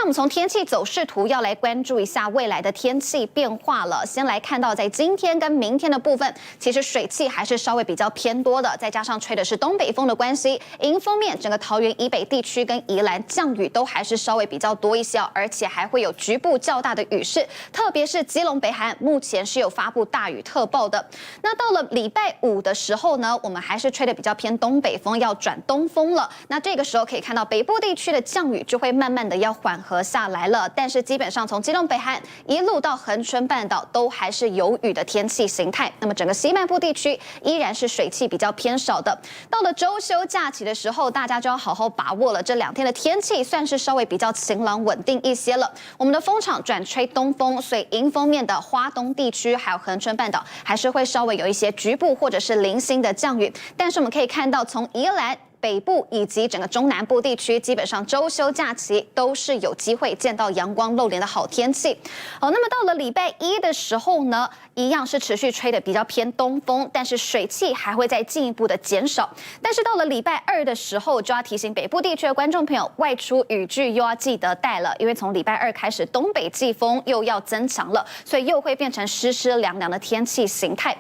我们从天气走势图要来关注一下未来的天气变化了。先来看到在今天跟明天的部分，其实水汽还是稍微比较偏多的，再加上吹的是东北风的关系，迎风面整个桃园以北地区跟宜兰降雨都还是稍微比较多一些，而且还会有局部较大的雨势，特别是基隆北海岸目前是有发布大雨特报的。那到了礼拜五的时候呢，我们还是吹的比较偏东北风，要转东风了。那这个时候可以看到北部地区的降雨就会慢慢的要缓和下来了，但是基本上从基隆北海岸一路到恒春半岛都还是有雨的天气形态。那么整个西半部地区依然是水汽比较偏少的。到了周休假期的时候，大家就要好好把握了，这2天的天气算是稍微比较晴朗稳定一些了。我们的风场转吹东风，所以迎风面的花东地区还有恒春半岛还是会稍微有一些局部或者是零星的降雨。但是我们可以看到，从宜兰北部以及整个中南部地区，基本上周休假期都是有机会见到阳光露脸的好天气。好，那么到了礼拜一的时候呢，一样是持续吹的比较偏东风，但是水汽还会再进一步的减少。但是到了礼拜二的时候，就要提醒北部地区的观众朋友，外出雨具又要记得带了，因为从礼拜二开始，东北季风又要增强了，所以又会变成湿湿凉凉的天气形态。